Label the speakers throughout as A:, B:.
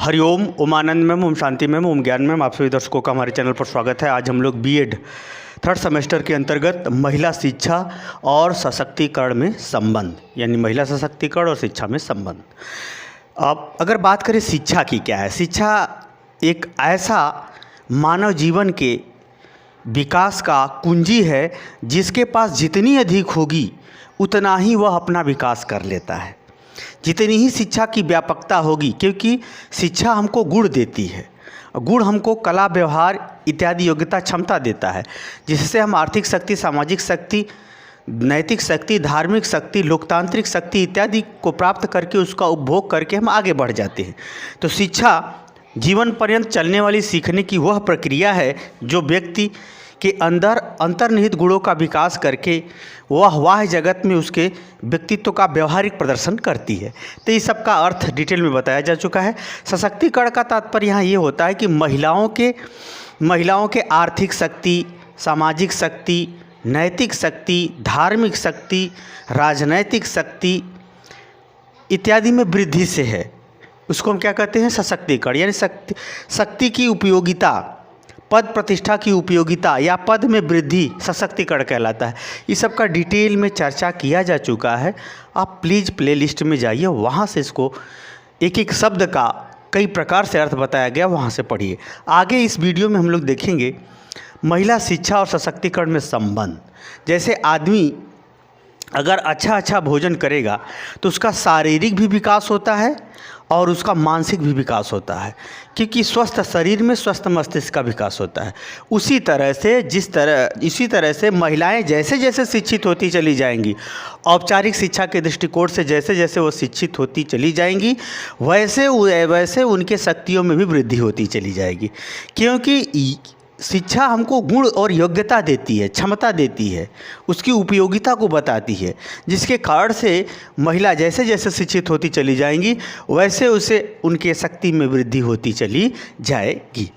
A: Hariom, Umanand ma'am, Om Shanti ma'am, ओम ज्ञान ma'am, आप सभी दर्शकों का हमारे चैनल पर स्वागत है। आज हम लोग बीएड थर्ड सेमेस्टर के अंतर्गत महिला शिक्षा और सशक्तिकरण में संबंध, यानी महिला सशक्तिकरण और शिक्षा में संबंध। अब अगर बात करें शिक्षा की, क्या है शिक्षा? एक ऐसा मानव जीवन के विकास का कुंजी है जिसके पास जितनी अधिक होगी उतना ही वह अपना विकास कर लेता है, जितनी ही शिक्षा की व्यापकता होगी, क्योंकि शिक्षा हमको गुण देती है। गुण हमको कला, व्यवहार इत्यादि योग्यता, क्षमता देता है, जिससे हम आर्थिक शक्ति, सामाजिक शक्ति, नैतिक शक्ति, धार्मिक शक्ति, लोकतांत्रिक शक्ति इत्यादि को प्राप्त करके उसका उपभोग करके हम आगे बढ़ जाते हैं। तो शिक्षा जीवन पर्यंत चलने वाली सीखने की वह प्रक्रिया है जो व्यक्ति के अंदर अंतर्निहित गुणों का विकास करके वह वाह जगत में उसके व्यक्तित्व का व्यवहारिक प्रदर्शन करती है। तो इस सब का अर्थ डिटेल में बताया जा चुका है। सशक्तिकरण का तात्पर्य यहाँ ये होता है कि महिलाओं के आर्थिक शक्ति, सामाजिक शक्ति, नैतिक शक्ति, धार्मिक शक्ति, राजनैतिक शक्ति इत्यादि में वृद्धि से है, उसको हम क्या कहते हैं? सशक्तिकरण। यानी शक्ति की उपयोगिता, पद प्रतिष्ठा की उपयोगिता या पद में वृद्धि सशक्तिकरण कहलाता है। इस सब का डिटेल में चर्चा किया जा चुका है। आप प्लीज़ प्लेलिस्ट में जाइए, वहाँ से इसको एक एक शब्द का कई प्रकार से अर्थ बताया गया, वहाँ से पढ़िए। आगे इस वीडियो में हम लोग देखेंगे महिला शिक्षा और सशक्तिकरण में संबंध। जैसे आदमी अगर अच्छा भोजन करेगा तो उसका शारीरिक भी विकास होता है और उसका मानसिक भी विकास होता है, क्योंकि स्वस्थ शरीर में स्वस्थ मस्तिष्क का विकास होता है। इसी तरह से महिलाएं जैसे जैसे शिक्षित होती चली जाएंगी, औपचारिक शिक्षा के दृष्टिकोण से जैसे जैसे वो शिक्षित होती चली जाएंगी, वैसे उनके शक्तियों में भी वृद्धि होती चली जाएगी। क्योंकि शिक्षा हमको गुण और योग्यता देती है, क्षमता देती है, उसकी उपयोगिता को बताती है, जिसके कारण से महिला जैसे जैसे शिक्षित होती चली जाएंगी वैसे उसे उनके शक्ति में वृद्धि होती चली जाएगी।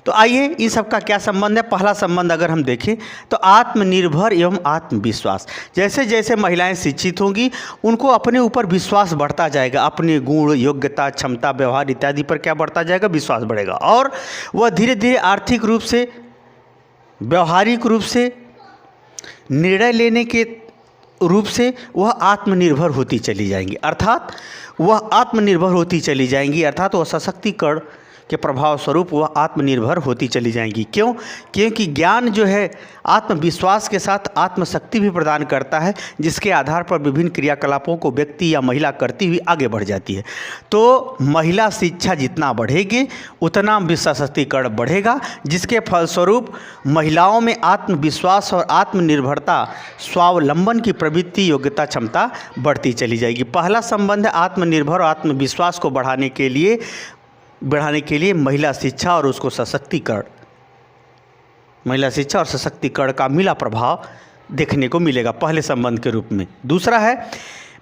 A: तो आइए इन सब का क्या संबंध है। पहला संबंध अगर हम देखें तो आत्मनिर्भर एवं आत्मविश्वास। जैसे जैसे महिलाएं शिक्षित होंगी उनको अपने ऊपर विश्वास बढ़ता जाएगा, अपने गुण, योग्यता, क्षमता, व्यवहार इत्यादि पर क्या बढ़ता जाएगा? विश्वास बढ़ेगा, और वह धीरे धीरे आर्थिक रूप से, व्यवहारिक रूप से, निर्णय लेने के रूप से वह आत्मनिर्भर होती चली जाएंगी। अर्थात वह आत्मनिर्भर होती चली जाएंगी, अर्थात वह सशक्तिकरण के प्रभाव स्वरूप वह आत्मनिर्भर होती चली जाएंगी। क्यों? क्योंकि ज्ञान जो है आत्मविश्वास के साथ आत्मशक्ति भी प्रदान करता है, जिसके आधार पर विभिन्न क्रियाकलापों को व्यक्ति या महिला करती हुई आगे बढ़ जाती है। तो महिला शिक्षा जितना बढ़ेगी उतना सशक्तिकरण बढ़ेगा, जिसके फलस्वरूप महिलाओं में आत्मविश्वास और आत्मनिर्भरता, स्वावलंबन की प्रवृत्ति, योग्यता, क्षमता बढ़ती चली जाएगी। पहला संबंध है आत्मनिर्भर और आत्मविश्वास को बढ़ाने के लिए महिला शिक्षा और उसको सशक्तिकरण, महिला शिक्षा और सशक्तिकरण का मिला प्रभाव देखने को मिलेगा पहले संबंध के रूप में। दूसरा है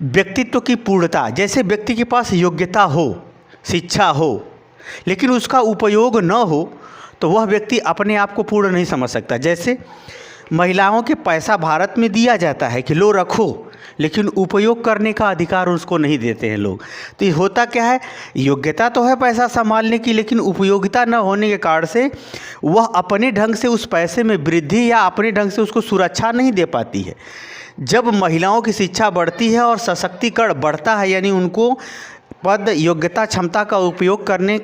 A: व्यक्तित्व की पूर्णता। जैसे व्यक्ति के पास योग्यता हो, शिक्षा हो, लेकिन उसका उपयोग न हो तो वह व्यक्ति अपने आप को पूर्ण नहीं समझ सकता। जैसे महिलाओं के पैसा भारत में दिया जाता है कि लो रखो, लेकिन उपयोग करने का अधिकार उसको नहीं देते हैं लोग। तो ये होता क्या है? योग्यता तो है पैसा संभालने की, लेकिन उपयोगिता न होने के कारण से वह अपने ढंग से उस पैसे में वृद्धि या अपने ढंग से उसको सुरक्षा नहीं दे पाती है। जब महिलाओं की शिक्षा बढ़ती है और सशक्तिकरण बढ़ता है, यानी उनको पद, योग्यता, क्षमता का उपयोग करने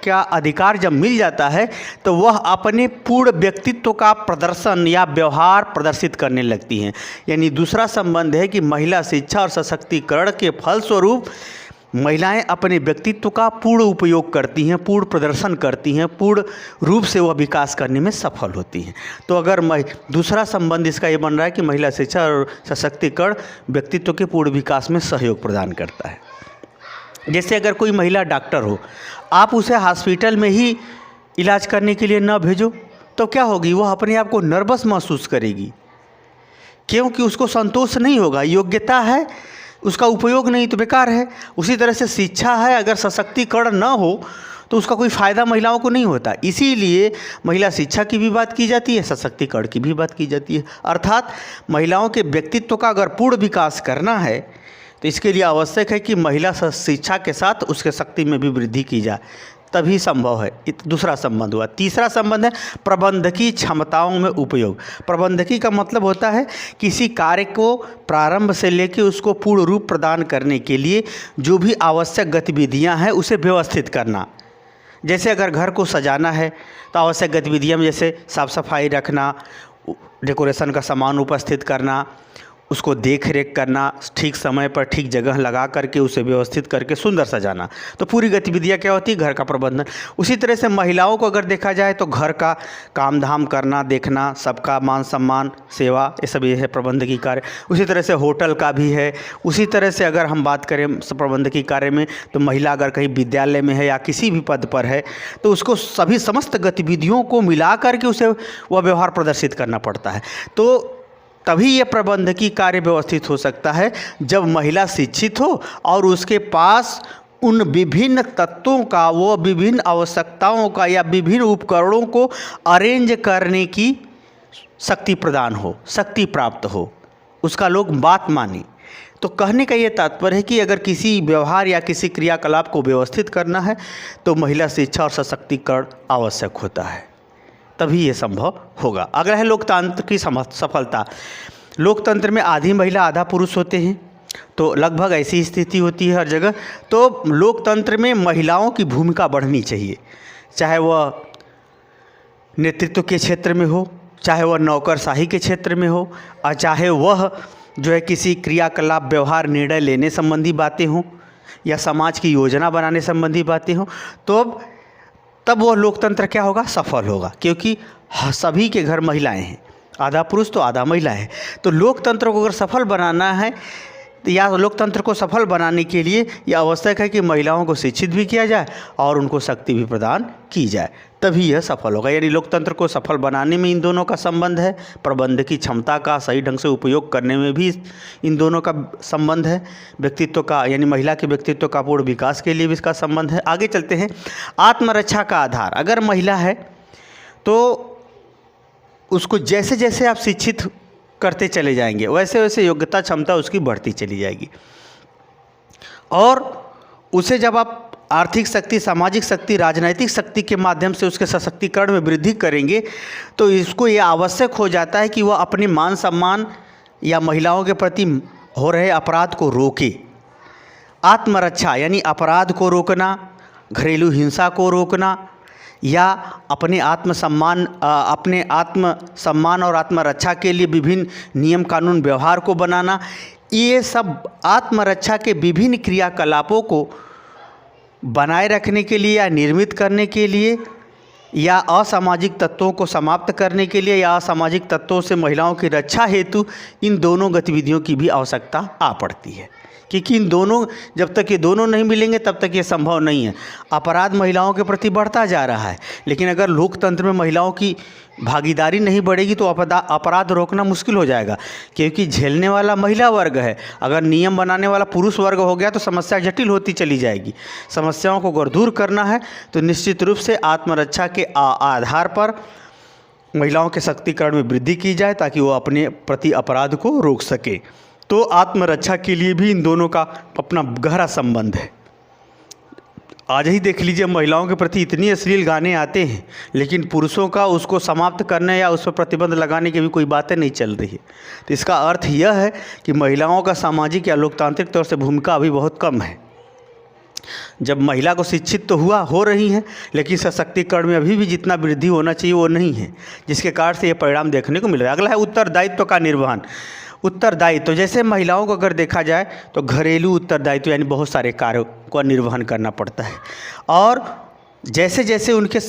A: का अधिकार जब मिल जाता है, तो वह अपने पूर्ण व्यक्तित्व का प्रदर्शन या व्यवहार प्रदर्शित करने लगती हैं। यानी दूसरा संबंध है कि महिला शिक्षा और सशक्तिकरण के फलस्वरूप महिलाएं अपने व्यक्तित्व का पूर्ण उपयोग करती हैं, पूर्ण प्रदर्शन करती हैं, पूर्ण रूप से वह विकास करने में सफल होती हैं। तो अगर दूसरा संबंध इसका ये बन रहा है कि महिला शिक्षा और सशक्तिकरण व्यक्तित्व के पूर्ण विकास में सहयोग प्रदान करता है। जैसे अगर कोई महिला डॉक्टर हो, आप उसे हॉस्पिटल में ही इलाज करने के लिए न भेजो तो क्या होगी? वह अपने आप को नर्वस महसूस करेगी, क्योंकि उसको संतोष नहीं होगा। योग्यता है, उसका उपयोग नहीं तो बेकार है। उसी तरह से शिक्षा है, अगर सशक्तिकरण न हो तो उसका कोई फ़ायदा महिलाओं को नहीं होता। इसीलिए महिला शिक्षा की भी बात की जाती है, सशक्तिकरण की भी बात की जाती है। अर्थात महिलाओं के व्यक्तित्व का अगर पूर्ण विकास करना है तो इसके लिए आवश्यक है कि महिला शिक्षा के साथ उसके शक्ति में भी वृद्धि की जाए, तभी संभव है। दूसरा संबंध हुआ। तीसरा संबंध है प्रबंधकीय क्षमताओं में उपयोग। प्रबंधकीय का मतलब होता है किसी कार्य को प्रारंभ से लेकर उसको पूर्ण रूप प्रदान करने के लिए जो भी आवश्यक गतिविधियां हैं उसे व्यवस्थित करना। जैसे अगर घर को सजाना है तो आवश्यक गतिविधियां में जैसे साफ सफाई रखना, डेकोरेशन का सामान उपस्थित करना, उसको देख रेख करना, ठीक समय पर ठीक जगह लगा करके उसे व्यवस्थित करके सुंदर सजाना। तो पूरी गतिविधियाँ क्या होती है? घर का प्रबंधन। उसी तरह से महिलाओं को अगर देखा जाए तो घर का काम धाम करना, देखना, सबका मान सम्मान, सेवा, ये सब ये है प्रबंधकीय कार्य। उसी तरह से होटल का भी है। उसी तरह से अगर हम बात करें प्रबंधकीय कार्य में तो महिला अगर कहीं विद्यालय में है या किसी भी पद पर है तो उसको सभी समस्त गतिविधियों को मिला करके उसे वह व्यवहार प्रदर्शित करना पड़ता है। तो तभी ये प्रबंधकीय कार्य व्यवस्थित हो सकता है जब महिला शिक्षित हो और उसके पास उन विभिन्न तत्वों का, वो विभिन्न आवश्यकताओं का या विभिन्न उपकरणों को अरेंज करने की शक्ति प्रदान हो, शक्ति प्राप्त हो, उसका लोग बात माने। तो कहने का ये तात्पर्य है कि अगर किसी व्यवहार या किसी क्रियाकलाप को व्यवस्थित करना है तो महिला शिक्षा और सशक्तिकरण आवश्यक होता है, तभी ये संभव होगा। अगला है लोकतंत्र की सफलता। लोकतंत्र में आधी महिला आधा पुरुष होते हैं, तो लगभग ऐसी स्थिति होती है हर जगह। तो लोकतंत्र में महिलाओं की भूमिका बढ़नी चाहिए, चाहे वह नेतृत्व के क्षेत्र में हो, चाहे वह नौकरशाही के क्षेत्र में हो, और चाहे वह जो है किसी क्रियाकलाप, व्यवहार, निर्णय लेने संबंधी बातें हों या समाज की योजना बनाने संबंधी बातें हों, तो तब वह लोकतंत्र क्या होगा? सफल होगा, क्योंकि सभी के घर महिलाएं हैं, आधा पुरुष तो आधा महिला है। तो लोकतंत्र को अगर सफल बनाना है या लोकतंत्र को सफल बनाने के लिए यह आवश्यक है कि महिलाओं को शिक्षित भी किया जाए और उनको शक्ति भी प्रदान की जाए, तभी यह सफल होगा। यानी लोकतंत्र को सफल बनाने में इन दोनों का संबंध है, प्रबंधकीय क्षमता का सही ढंग से उपयोग करने में भी इन दोनों का संबंध है, व्यक्तित्व का यानी महिला के व्यक्तित्व का पूर्ण विकास के लिए भी इसका संबंध है। आगे चलते हैं। आत्मरक्षा का आधार। अगर महिला है तो उसको जैसे जैसे आप शिक्षित करते चले जाएंगे वैसे वैसे योग्यता क्षमता उसकी बढ़ती चली जाएगी, और उसे जब आप आर्थिक शक्ति, सामाजिक शक्ति, राजनीतिक शक्ति के माध्यम से उसके सशक्तिकरण में वृद्धि करेंगे तो इसको ये आवश्यक हो जाता है कि वह अपने मान सम्मान या महिलाओं के प्रति हो रहे अपराध को रोके। आत्मरक्षा यानी अपराध को रोकना, घरेलू हिंसा को रोकना या अपने आत्मसम्मान और आत्मरक्षा के लिए विभिन्न नियम कानून व्यवहार को बनाना, ये सब आत्मरक्षा के विभिन्न क्रियाकलापों को बनाए रखने के लिए या निर्मित करने के लिए या असामाजिक तत्वों को समाप्त करने के लिए या असामाजिक तत्वों से महिलाओं की रक्षा हेतु इन दोनों गतिविधियों की भी आवश्यकता आ पड़ती है, क्योंकि इन दोनों, जब तक ये दोनों नहीं मिलेंगे तब तक ये संभव नहीं है। अपराध महिलाओं के प्रति बढ़ता जा रहा है, लेकिन अगर लोकतंत्र में महिलाओं की भागीदारी नहीं बढ़ेगी तो अपराध रोकना मुश्किल हो जाएगा, क्योंकि झेलने वाला महिला वर्ग है। अगर नियम बनाने वाला पुरुष वर्ग हो गया तो समस्या जटिल होती चली जाएगी। समस्याओं को अगर दूर करना है तो निश्चित रूप से आत्मरक्षा के आधार पर महिलाओं के शक्तिकरण में वृद्धि की जाए ताकि वो अपने प्रति अपराध को रोक सके। तो आत्मरक्षा के लिए भी इन दोनों का अपना गहरा संबंध है। आज ही देख लीजिए, महिलाओं के प्रति इतनी अश्लील गाने आते हैं, लेकिन पुरुषों का उसको समाप्त करने या उस पर प्रतिबंध लगाने की भी कोई बातें नहीं चल रही है। तो इसका अर्थ यह है कि महिलाओं का सामाजिक या लोकतांत्रिक तौर से भूमिका अभी बहुत कम है। जब महिला को शिक्षित तो हो रही हैं, लेकिन सशक्तिकरण में अभी भी जितना वृद्धि होना चाहिए वो नहीं है, जिसके कारण से ये परिणाम देखने को मिल रहा है। अगला है उत्तरदायित्व का निर्वहन। उत्तरदायित्व, जैसे महिलाओं को अगर देखा जाए तो घरेलू उत्तरदायित्व यानी बहुत सारे कार्यों का निर्वहन करना पड़ता है, और जैसे जैसे उनके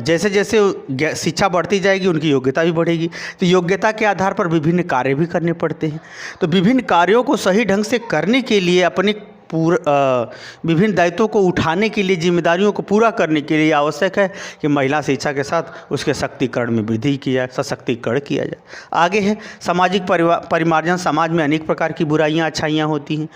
A: जैसे जैसे शिक्षा बढ़ती जाएगी उनकी योग्यता भी बढ़ेगी। तो योग्यता के आधार पर विभिन्न कार्य भी करने पड़ते हैं। तो विभिन्न कार्यों को सही ढंग से करने के लिए, अपने विभिन्न दायित्वों को उठाने के लिए, जिम्मेदारियों को पूरा करने के लिए आवश्यक है कि महिला शिक्षा के साथ उसके शक्तिकरण में वृद्धि की जाए, सशक्तिकरण किया जाए। आगे है सामाजिक परिमार्जन। समाज में अनेक प्रकार की बुराइयां अच्छाइयां होती हैं,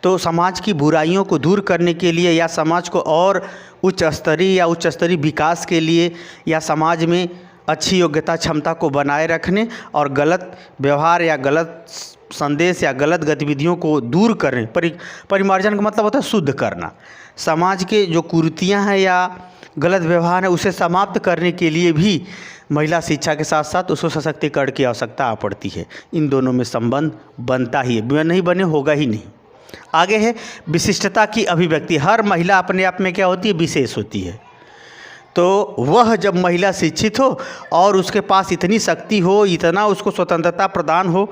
A: तो समाज की बुराइयों को दूर करने के लिए या समाज को और उच्च स्तरीय विकास के लिए या समाज में अच्छी योग्यता क्षमता को बनाए रखने और गलत व्यवहार या गलत संदेश या गलत गतिविधियों को दूर करें। परिमार्जन का मतलब होता है शुद्ध करना। समाज के जो कुरीतियाँ हैं या गलत व्यवहार है उसे समाप्त करने के लिए भी महिला शिक्षा के साथ साथ उसको सशक्तिकरण की आवश्यकता पड़ती है। इन दोनों में संबंध बनता ही है, नहीं बने होगा ही नहीं। आगे है विशिष्टता की अभिव्यक्ति। हर महिला अपने आप में क्या होती है? विशेष होती है। तो वह जब महिला शिक्षित हो और उसके पास इतनी शक्ति हो, इतना उसको स्वतंत्रता प्रदान हो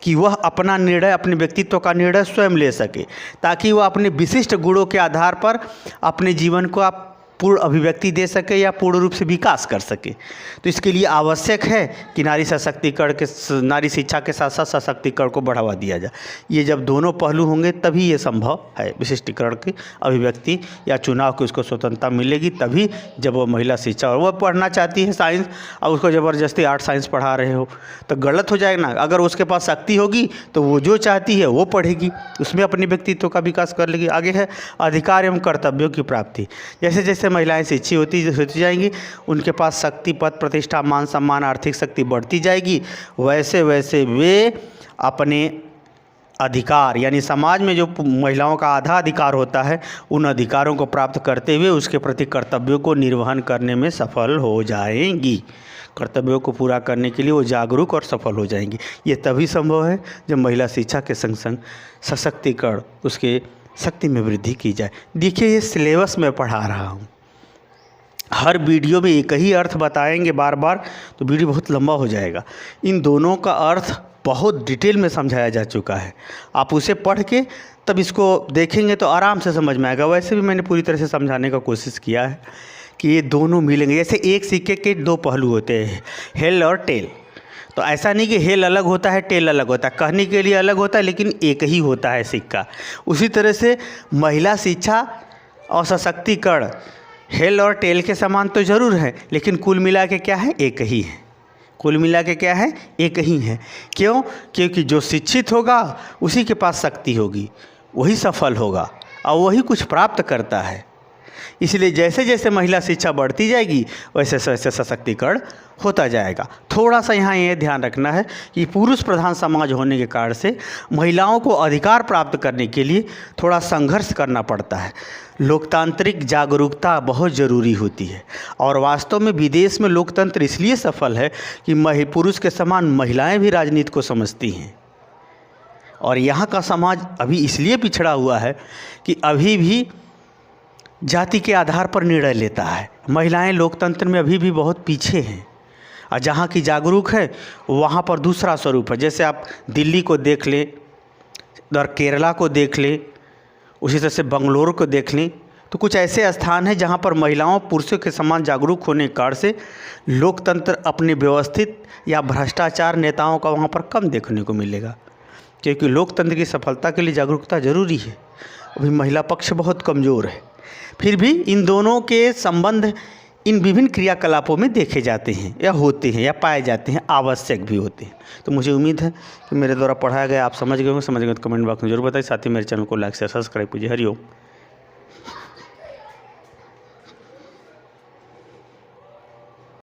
A: कि वह अपना निर्णय, अपने व्यक्तित्व का निर्णय स्वयं ले सके, ताकि वह अपने विशिष्ट गुणों के आधार पर अपने जीवन को आप पूर्ण अभिव्यक्ति दे सके या पूर्ण रूप से विकास कर सके। तो इसके लिए आवश्यक है कि नारी शिक्षा के साथ साथ सशक्तिकरण को बढ़ावा दिया जाए। ये जब दोनों पहलू होंगे तभी ये संभव है। विशिष्टीकरण की अभिव्यक्ति या चुनाव की उसको स्वतंत्रता मिलेगी तभी, जब वो महिला शिक्षा, और वह पढ़ना चाहती है साइंस और उसको ज़बरदस्ती आर्ट साइंस पढ़ा रहे हो तो गलत हो जाएगा ना। अगर उसके पास शक्ति होगी तो वो जो चाहती है वो पढ़ेगी, उसमें अपने व्यक्तित्व का विकास कर लेगी। आगे है अधिकार एवं कर्तव्यों की प्राप्ति। जैसे जैसे महिलाएं शिक्षित होती जाएंगी, उनके पास शक्ति, पद, प्रतिष्ठा, मान सम्मान, आर्थिक शक्ति बढ़ती जाएगी, वैसे वैसे वे अपने अधिकार यानी समाज में जो महिलाओं का आधा अधिकार होता है उन अधिकारों को प्राप्त करते हुए उसके प्रति कर्तव्यों को निर्वहन करने में सफल हो जाएंगी। कर्तव्यों को पूरा करने के लिए वो जागरूक और सफल हो जाएंगी। ये तभी संभव है जब महिला शिक्षा के संग संग सशक्तिकरण, उसके शक्ति में वृद्धि की जाए। देखिए ये सिलेबस में पढ़ा रहा हूँ, हर वीडियो में एक ही अर्थ बताएंगे बार बार तो वीडियो बहुत लंबा हो जाएगा। इन दोनों का अर्थ बहुत डिटेल में समझाया जा चुका है। आप उसे पढ़ के तब इसको देखेंगे तो आराम से समझ में आएगा। वैसे भी मैंने पूरी तरह से समझाने का कोशिश किया है कि ये दोनों मिलेंगे। जैसे एक सिक्के के दो पहलू होते हैं, हेल और टेल। तो ऐसा नहीं कि हेल अलग होता है टेल अलग होता है, कहने के लिए अलग होता है लेकिन एक ही होता है सिक्का। उसी तरह से महिला शिक्षा और सशक्तिकरण हेल और टेल के समान तो ज़रूर है, लेकिन कुल मिला के क्या है? एक ही है। कुल मिला के क्या है? एक ही है। क्यों? क्योंकि जो शिक्षित होगा उसी के पास शक्ति होगी, वही सफल होगा और वही कुछ प्राप्त करता है। इसलिए जैसे जैसे महिला शिक्षा बढ़ती जाएगी वैसे वैसे सशक्तिकरण होता जाएगा। थोड़ा सा यहाँ ये ध्यान रखना है कि पुरुष प्रधान समाज होने के कारण से महिलाओं को अधिकार प्राप्त करने के लिए थोड़ा संघर्ष करना पड़ता है। लोकतांत्रिक जागरूकता बहुत ज़रूरी होती है और वास्तव में विदेश में लोकतंत्र इसलिए सफल है कि पुरुष के समान महिलाएं भी राजनीति को समझती हैं। और यहाँ का समाज अभी इसलिए पिछड़ा हुआ है कि अभी भी जाति के आधार पर निर्णय लेता है। महिलाएं लोकतंत्र में अभी भी बहुत पीछे हैं और जहाँ की जागरूक है वहाँ पर दूसरा स्वरूप है। जैसे आप दिल्ली को देख लें और केरला को देख लें, उसी तरह से बंगलोर को देख लें, तो कुछ ऐसे स्थान हैं जहाँ पर महिलाओं पुरुषों के समान जागरूक होने के कारण से लोकतंत्र अपने व्यवस्थित या भ्रष्टाचार नेताओं का वहाँ पर कम देखने को मिलेगा। क्योंकि लोकतंत्र की सफलता के लिए जागरूकता जरूरी है। अभी महिला पक्ष बहुत कमज़ोर है। फिर भी इन दोनों के संबंध इन विभिन्न क्रियाकलापों में देखे जाते हैं या होते हैं या पाए जाते हैं, आवश्यक भी होते हैं। तो मुझे उम्मीद है कि मेरे द्वारा पढ़ाया गया आप समझ गए होंगे। समझ गए तो कमेंट बॉक्स में जरूर बताइए। साथ ही मेरे चैनल को लाइक शेयर सब्सक्राइब कीजिए। हरिओम।